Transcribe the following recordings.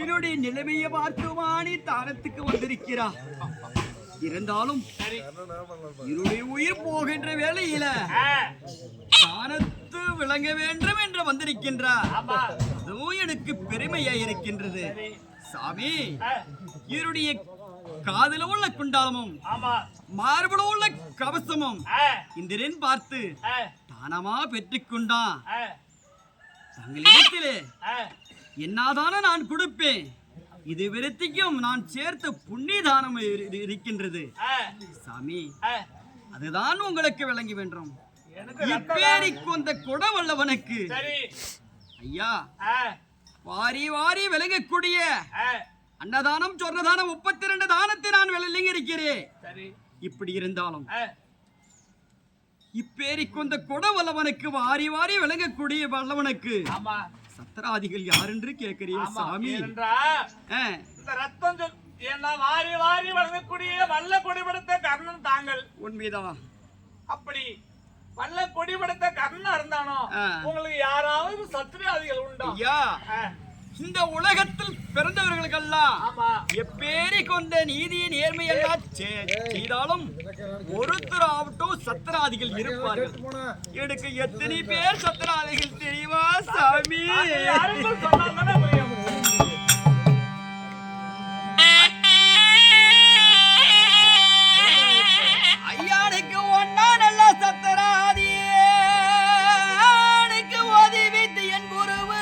என்னுடைய நிலைமையை பார்த்துவானி தானத்துக்கு வந்திருக்கிறா. இருந்தாலும் என்னுடைய உயிர் போகின்ற வேளையில தானத்து விளங்க வேண்டும் என்று வந்திருக்கின்றார். அதுவும் எனக்கு பெருமையா இருக்கின்றது. சாமி, என்னுடைய காதில உள்ள குண்டாலமும் மார்புல உள்ள கவசமும் இந்திரன் பார்த்து தானமா பெற்றுக்கொண்டான். தங்களிடத்திலே என்னாதான நான் கொடுப்பேன். இது விருத்திக்கும் நான் சேர்த்த புண்ணிய தானம் இருக்கின்றது. சாமி, அதுதான் உங்களுக்கு விளங்கி வேண்டும். இப்பேரிக்கு அந்த குடவல்லவனுக்கு ஐயா வாரி வாரி விளங்கக்கூடிய அன்னதானம் சொன்னதானம் 32 தானத்தை நான் விளங்கி இருக்கிறேன். இப்படி இருந்தாலும் இப்பேரிக்கு அந்த குடவல்லவனுக்கு வாரி வாரி விளங்கக்கூடிய வல்லவனுக்கு சத்திராதிகள் யார் என்று கேட்கிறீங்க சாமி? ரத்தம் வாரி வாரி வழங்கக்கூடிய வல்ல கொடிபடுத்த கர்ணன் தாங்கள். உண்மைதான். அப்படி வல்ல கொடிபடுத்த கர்ணன் இருந்தானோ உங்களுக்கு யாராவது சத்திராதிகள் உண்டா? ஐயா, இந்த உலகத்தில் பிறந்தவர்களுக்கெல்லாம் எப்பேரி கொண்ட நீதியை நேர்மையெல்லாம் செய்தாலும் ஒருத்தர் ஆகட்டும் சத்திராதிகள் இருப்பார்கள். எனக்கு எத்தனை பேர் சத்திராதிகள் தெரியுமா சாமி? ஐயானுக்கு ஒன்னா நல்ல சத்திராதி ஓதிவித்து என் குருவு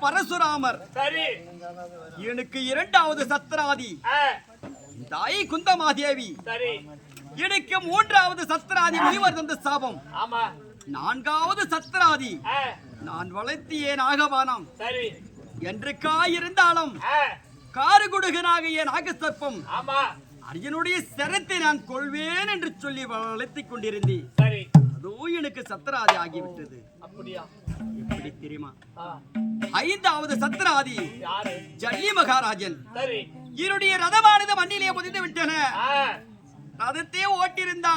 பரசுராமர். எனக்கு 2வது சத்திராதி தாய் குந்தமாதேவி. எனக்கு 3வது சத்திராதி முனிவர் தந்த சாபம். 4வது சத்திராதி நான் வளர்த்திய நாகபானம் என்று காயிருந்தாலும் காருகுடுகனாகிய நாகசர்ப்பம் அர்ஜுனுடைய சரத்தை நான் கொள்வேன் என்று சொல்லி வளர்த்திக் கொண்டிருந்தேன். அதுவும் எனக்கு சத்திராதி ஆகிவிட்டது. எப்படி தெரியுமா? 5வது சத்திராதி ஜல்லி மகாராஜன். என்னுடைய ரதமானது மண்ணிலே புதைந்து விட்டன. ரதத்தை ஓட்டிருந்தா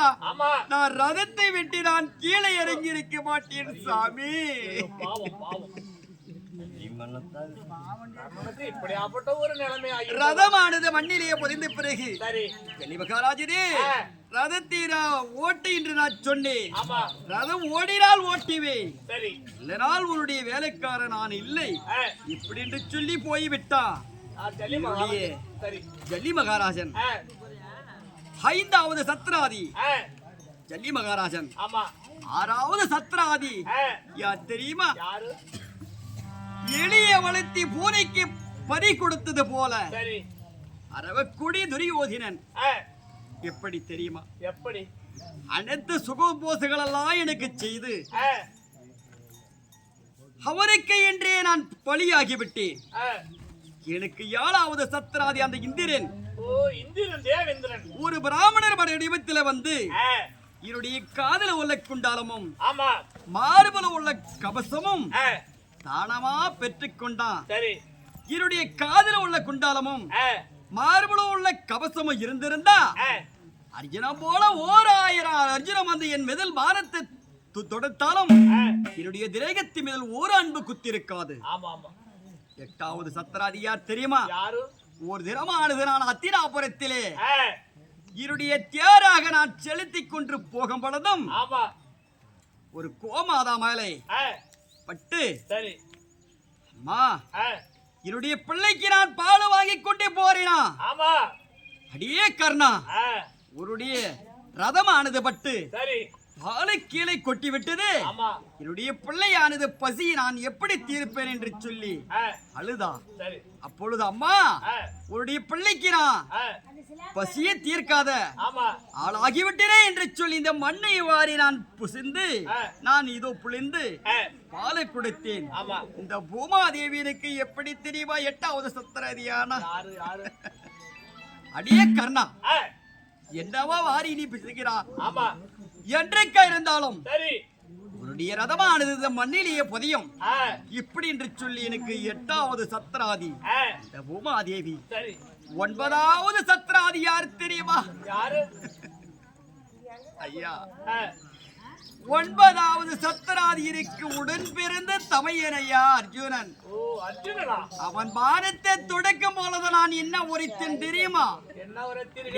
நான் ரதத்தை விட்டு நான் கீழே இறங்கி இருக்க மாட்டேன் சாமி. ரதமானது மண்ணிலேயே புதைந்த பிறகு ஜல்லி மகாராஜனே ரதத்தை ஓட்டு என்று நான் சொன்னேன். ரதம் ஓடினால் ஓட்டிவே, இல்லைனால் உன்னுடைய வேலைக்காரன் நான் இல்லை இப்படி என்று சொல்லி போய்விட்டான் ஜல்லி மகாராஜன். 5வது சத்திராதி ஜல்லி மகாராஜன். 6வது சத்திராதி யார் தெரியுமா? எளிய வளர்த்தி பூனைக்கு பறி கொடுத்தது போல அரவக்குடி துரியோதனன். எப்படி தெரியுமா? எப்படி? அனைத்து சுகபோசங்கள் எல்லாம் எனக்கு செய்து அவருக்கு என்றே நான் பலியாகிவிட்டேன். எனக்கு 7வது சத்திராதி அந்த இந்திரன். ஒரு பிராமணர் வடிவத்தில் வந்து என்னுடைய காதல உள்ள குண்டாலமும் மார்பல உள்ள கவசமும் தானமா பெற்றுக்கொண்டான். என்னுடைய காதல உள்ள குண்டாலமும் மார்பல உள்ள கவசமும் இருந்திருந்தா அர்ஜுனா போல 1000 அர்ஜுனம் வந்து என் மிதல் பாரத்தை தொடுத்தாலும் என்னுடைய திரேகத்தின் மீது ஒரு அன்பு குத்திருக்காது. 8வது சத்திராதி யார் தெரியுமா? ஒரு தினமானது நான் அத்தினாபுரத்திலே என்னுடைய தேராக நான் செலுத்திக் கொண்டு போகும் பொழுதும் ஒரு கோமாதா மேலே பட்டு அம்மா என்னுடைய பிள்ளைக்கு நான் பால் வாங்கி கொண்டே போறேனா? அடியே கர்ணா, உன்னுடைய ரதமானது பட்டு பாலை கீழே கொட்டி விட்டது. ஆமா. என்னுடைய பிள்ளையானது பசியை நான் எப்படி தீர்ப்பேன் என்று சொல்லி அழுதா. சரி. அப்பொழுது அம்மா, உன்னுடைய பிள்ளைக்கு நான் பசியை தீர்க்காத ஆளாகிவிட்டேனே என்று சொல்லி இந்த மண்ணை வாரி நான் புசிந்து நான் இதோ புளிந்து பாலை கொடுத்தேன். இந்த பூமாதேவியனுக்கு எப்படி தெரியுமா 8வது சத்திரதியான அடியே கர்ணா, என்னவா வாரி நீ பிசுகிறா? என்றைக்கா இருந்தாலும் உன்னுடைய ரதமானது இந்த மண்ணிலேயே புதையும் இப்படி என்று சொல்லி எனக்கு 8வது சத்திராதி இந்த பூமாதேவி. 9வது சத்திராதி யார் தெரியுமா? ஐயா, 9வது சத்திராதிக்கு உடன் பிறந்த தமையனையா அர்ஜுனன். அவன் பானத்தை தொடக்கும் பொழுது நான் என்ன உரைத்தேன் தெரியுமா?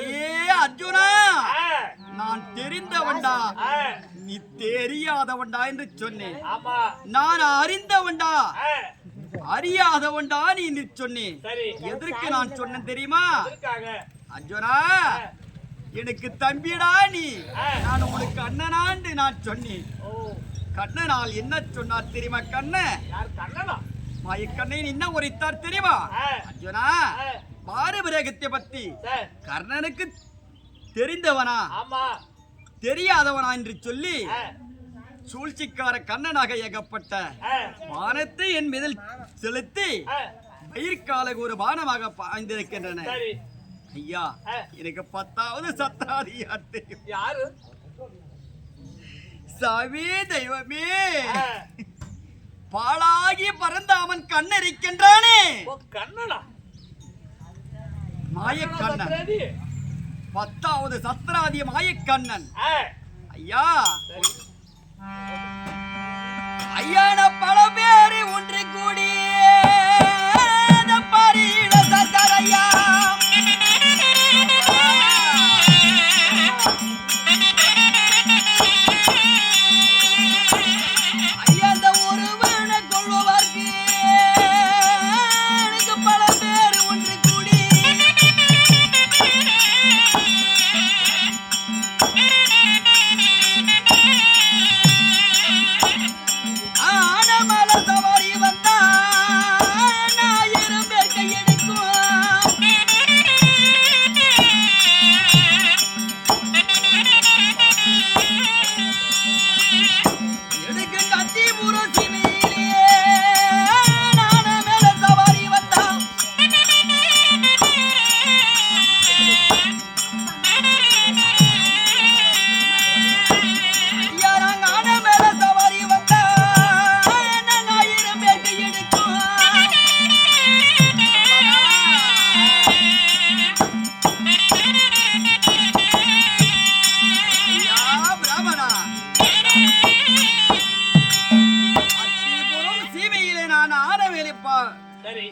ஏ அர்ஜுனா, நான் தெரிந்தவன்டா, நீ தெரியாதவன்டா என்று சொன்னேன். நான் அறிந்தவன்டா, அறியாதவன்டா நீ சொன்னேன். எதற்கு நான் சொன்னேன் தெரியுமா? அர்ஜுனா, எனக்கு தம்பிடா நீ, நான் உனக்கு அண்ணனாண்டு நான் சொன்னேன். கண்ணனால் என்ன சொன்னார் தெரியுமா? மாயக்கண்ணை என்ன உரைத்தார் தெரியுமா? அர்ஜுனா, பாரபரேகத்தை பத்தி கர்ணனுக்கு தெரிந்தவனா தெரியாதவனா என்று சொல்லி சூழ்ச்சிக்கார கண்ணனாக ஏகப்பட்ட பானத்தை என் மீதில் செலுத்தி பயிர்கால ஒரு பானமாக பாய்ந்திருக்கின்றன. ஐயா, எனக்கு 10வது சத்திராதி யார் தெரியும்? யாரு? சாமி தெய்வமே, பாழாகி பறந்த அவன் கண்ணரிக்கின்றானே. கண்ணனா? மாயக்கண்ணன், 10வது சத்திராதி மாயக்கண்ணன். ஐயா, ஐயான பல பேரு ஒன்று கூடி பரியிட சத்தரையா.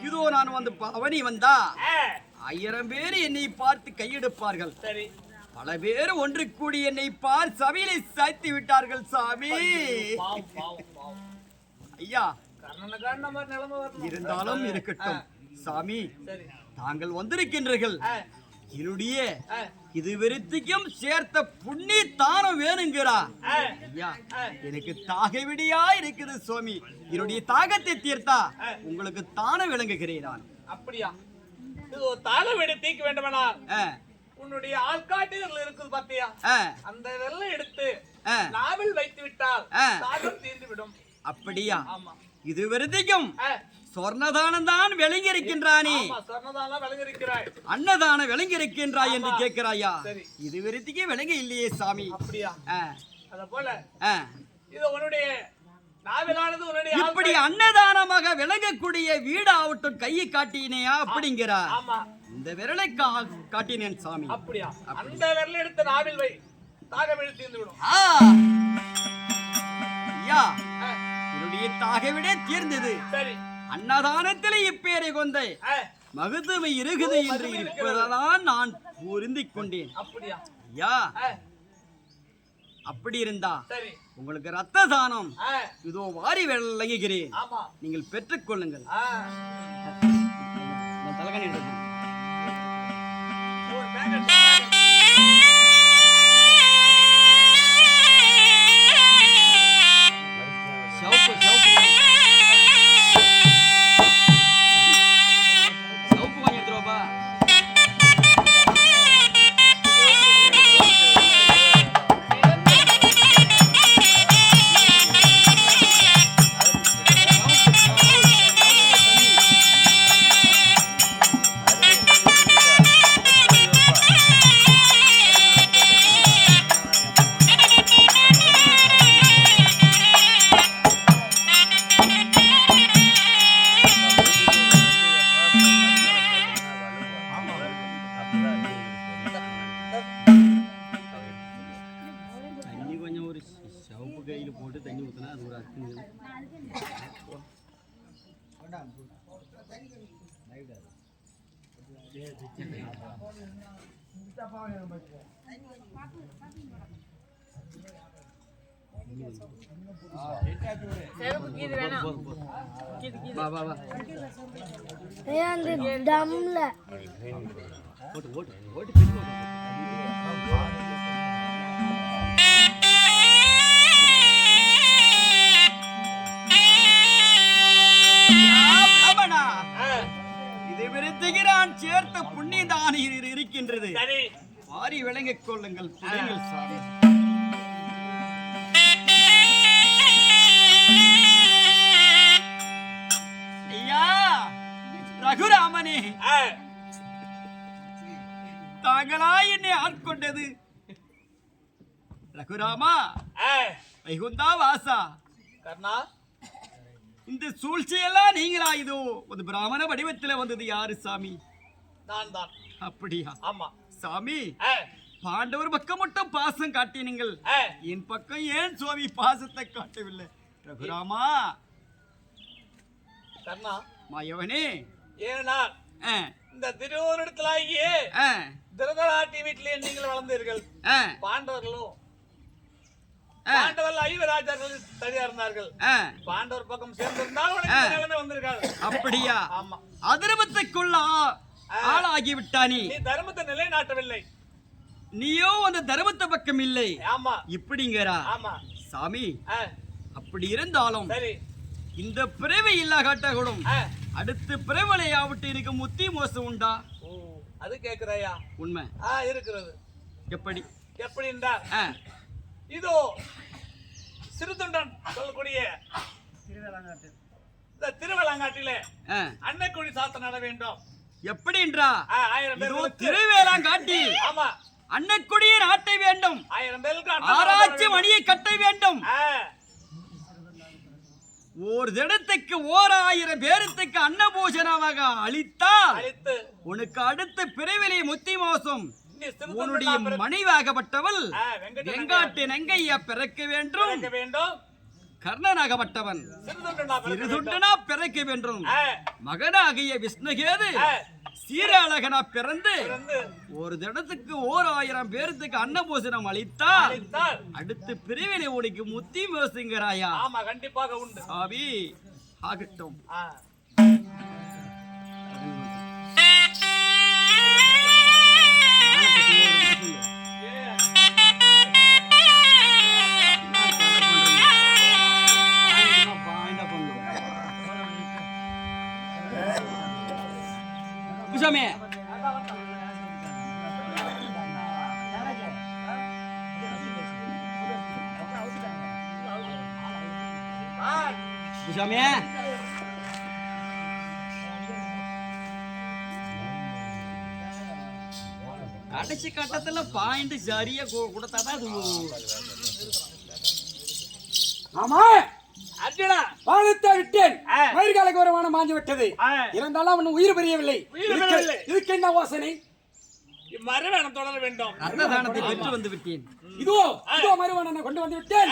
இதோ நான் வந்து அவனி வந்தா 1000 பேர் என்னை பார்த்து கையெடுப்பார்கள். பல பேர் ஒன்று கூடி என்னை பார் சபையிலே சாய்த்து விட்டார்கள். சாமி ஐயா, இருந்தாலும் இருக்கட்டும் சாமி, தாங்கள் வந்திருக்கின்றீர்கள். என்னுடைய இதுவரைக்கும் சேர்த்த புண்ணி தானம் வேணுங்கிறா. ஐயா, எனக்கு தாக விடியா இருக்குது சுவாமி. என்னுடைய தாகத்தை தீர்த்தா உங்களுக்கு தானம் விளங்குகிறேன் நான். அப்படியா? இது ஒரு தான விட தீக்க வேண்டுமானா உன்னுடைய ஆள்காட்டுகள் இருக்குது பாத்தியா, அந்த வெள்ளம் எடுத்து நாவில் வைத்து விட்டால் தாகம் தீர்ந்து விடும். அப்படியா? இது வரைக்கும் சொர்ணதானம் தான் விளங்கி இருக்கின்றானே. அன்னதானம் விளங்கி இருக்கின்றாய் என்று கேட்கிறாயா? இது வரைக்கும் விளங்க இல்லையே சாமி. அப்படியா? அத போல இது உன்னுடைய நாவிலானது உன்னுடைய இப்படி அன்னதானமாக விளங்கக்கூடிய வீடு ஆவட்டும் கையை காட்டினேயா அப்படிங்கிறா. இந்த விரலை காட்டினேன் சாமி. அப்படியா? அந்த விரலை எடுத்து நாவில் வை, தாகம் தீர்ந்து விடும். ஐயா, என்னுடைய தாகவிடே தீர்ந்தது. சரி, அன்னதானத்திலே இப்பேரை கொண்டை மகத்துவமை இருக்குது என்று இருப்பதான் நான் புரிந்திக் கொண்டேன். அப்படியா? ஐயா, அப்படி இருந்தா உங்களுக்கு ரத்த தானம் இதோ வாரி விளங்குகிறேன், நீங்கள் பெற்றுக் கொள்ளுங்கள். தலைகணி இது விருத்துகிறான் சேர்த்த புண்ணியதான் இருக்கின்றது. சரி, வாரி விளங்கிக் கொள்ளுங்கள் புரியுங்கள் சாமி. ஐயா ரகுராமனே, தாங்களா என்னை ஆட்கொண்டது. ரகுராமா, வைகுந்தா வாசா, கர்ணா, இந்த சூழ்ச்சியெல்லாம் நீங்களா? இதோ ஒரு பிராமண வடிவத்தில் வந்தது யாரு சாமி? நான் தான். அப்படியா? ஆமா சாமி. பாண்டவர் பக்கம் மட்டும் பாசம் காட்டினீங்கள், என் பக்கம் ஏன் சுவாமி பாசத்தை காட்டவில்லை? ரகுராமா, கர்ணா, மாயவனே, ஏன்னா இந்த திருவோரிடத்திலாகியே திருதராட்டி வீட்டிலே நீங்கள் வளர்ந்தீர்கள். பாண்டவர்களும் பாண்டவர்கள் ஐவராஜர்கள் தனியா இருந்தார்கள். பாண்டவர் பக்கம் சேர்ந்திருந்தால் வந்திருக்காரு. அப்படியா? ஆமா. அதர்மத்துக்குள்ள ஆளாகி விட்டானி. நீ தர்மத்தை நிலைநாட்டவில்லை. நீயோ அந்த தர்மத்தை பக்கம் இல்லை. ஆமா. இப்படிங்கிறா? ஆமா சாமி. அப்படி இருந்தாலும் சரி, இந்த பிறவி இல்லா காட்டக்கூடும். அடுத்து பிறவலை ஆவிட்டு எனக்கு முத்தி மோசம் உண்டா? அது கேக்குறாயா? உண்மை இருக்கிறது. எப்படி? எப்படி என்றால் இதோ சிறுதொண்டன் சொல்லக்கூடிய இந்த திருவேளாங்காட்டிலே அன்னைக்குடி சாத்த நட வேண்டும். எப்படி என்றா? 1000 பேர் திருவேளாங்காட்டி. ஆமா. அன்னைக்குடியை நாட்ட வேண்டும். 1000 பேருக்கு ஆராய்ச்சி மணியை கட்ட வேண்டும். ஒரு தினத்துக்கு 1000 பேருக்கு அன்னபூஷணமாக அளித்தால் உனக்கு அடுத்த பிறவிலே முத்தி மோசம் உன்னுடைய மனைவாகப்பட்டவள் வெங்காட்டு நங்கையா பிறக்க வேண்டும். கர்ணனாகப்பட்டவன் சிறுதுண்டனா பிறக்க வேண்டும். மகனாகிய விஷ்ணுகேது சீராளகனா பிறந்து ஒரு தினத்துக்கு 1000 பேருக்கு அன்னபூசணம் அளித்தால் அடுத்து பிரிவினை உனக்கு முத்தி மோசுங்கிறாயா? ஆமா, கண்டிப்பாக உண்டு. சாமி ஆகட்டும். குஷமே குஷமே கடைசி கட்டத்துல பாயிண்ட் சரியா கொடுத்தாதான் அது. ஆமா, அர்ஜுனா, பாலத்தை விட்டேன். மயிர்கால கௌரவமான மாஞ்சு விட்டது. இருந்தாலும் அவன் உயிர் பெரியவில்லை. இதுக்கு என்ன யோசனை? மறுவேணம் தொடர வேண்டும். அன்னதானத்தை பெற்று வந்து விட்டேன். இதோ மறுவேணனை கொண்டு வந்து விட்டேன்.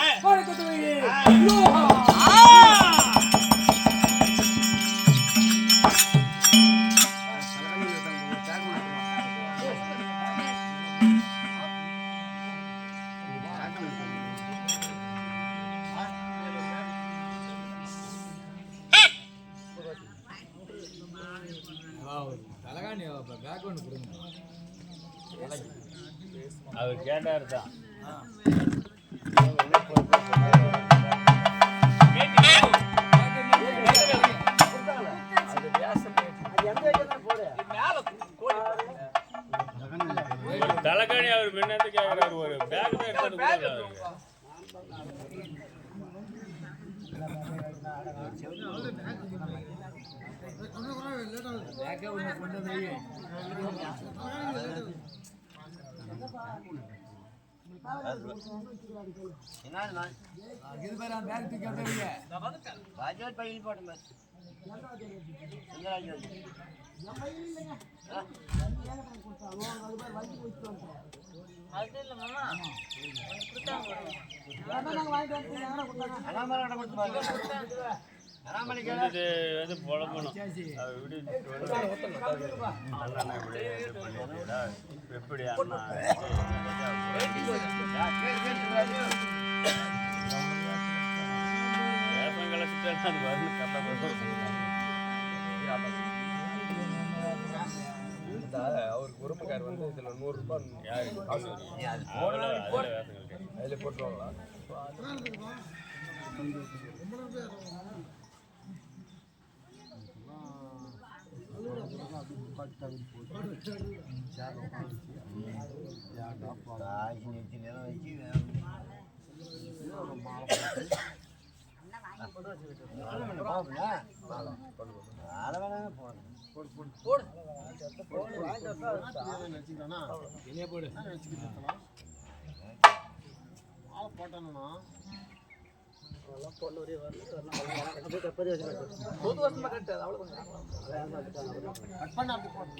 அவர் கேட்டார் தான். தலைகாணி அவர் முன்னாடி கேட்கிறாரு. ஒரு பேக் தான் எடுத்து இது வந்து புலம்பணும் அது எப்படி அண்ணா அது வரணும் அவருக்கு உரிமைக்கார் வந்து இதுல 100 ரூபாய் அதுல போட்டுருவாங்களா?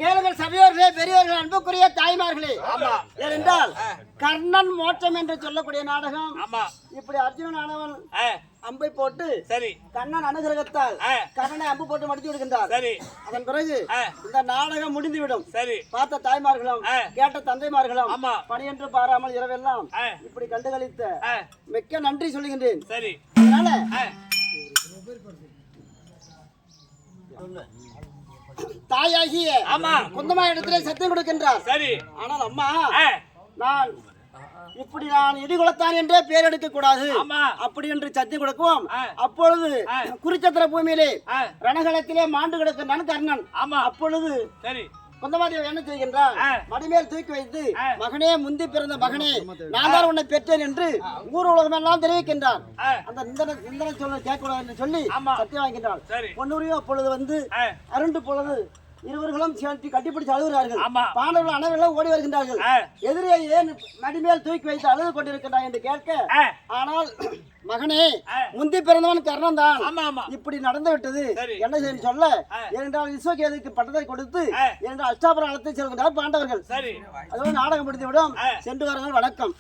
கேளுங்கள் சபையோர்களே, பெரியவர்கள், அன்புக்குரிய தாய்மார்களே. ஏனென்றால் கர்ணன் மோட்சம் என்று சொல்லக்கூடிய நாடகம். இப்படி அர்ஜுனன் ஆனவன் அம்பை போட்டு சரி கண்ணன் அனுகிரகத்தால் கண்ணனை அம்பு போட்டு மடித்து விடுகின்றார். சரி அதன் பிறகு இந்த நாடகம் முடிந்துவிடும். சரி பார்த்த தாய்மார்களும் கேட்ட தந்தைமார்களும் ஆமா. பணியென்று பாராமல் இரவெல்லாம் இப்படி கண்டுகளித்த மிக்க நன்றி சொல்லுகின்றேன். சரி அதனால தாயாகிய குந்தமா இடத்திலே சத்தியம் கொடுக்கின்றார். சரி ஆனால் அம்மா, நான் இப்படி நான் இடிகுலத்தான் என்றே பேர் எடுக்க கூடாது அப்படி என்று சத்தியம் கொடுக்கவும், அப்பொழுது குருச்சத்திர பூமியிலே ரணகலத்திலே மாண்டு கிடக்கின்றான் கர்ணன். அப்பொழுது சரி குந்தமாதேவி என்ன செய்கின்றார், மடிமேல் தூக்கி வைத்து, மகனே, முந்தி பிறந்த மகனே, நான் தான் உன்னை பெற்றேன் என்று ஊர் உலகம் எல்லாம் தெரிவிக்கின்றார். அந்த நிந்தனை சொல்ல கேட்கக்கூடாது என்று சொல்லி சத்தியம் வாங்கின்றார். பொன்னுரியும் அப்பொழுது வந்து அருண்டு பொழுது இருவர்களும் சேர்த்து கட்டிப்பிடிச்சு அழுகிறார்கள். பாண்டவர்கள் அனைவரும் ஓடி வருகின்றார்கள். எதிரியை ஏன் மடிமேல் தூக்கி வைத்து அழுது கொண்டிருக்கின்றார் என்று கேட்க, ஆனால் மகனே, முந்தி பிறந்தவன் கர்ணன் தான், இப்படி நடந்து விட்டது, என்ன செய்ய சொல்ல, ஏனென்றால் விஸ்வகேதுக்கு பட்டத்தை கொடுத்து ஏனென்றால் அஷ்டாபுரம் அழைத்து செல்கின்றார் பாண்டவர்கள். அதோடு நாடகம் முடித்துவிடும். சென்று வாருங்கள். வணக்கம்.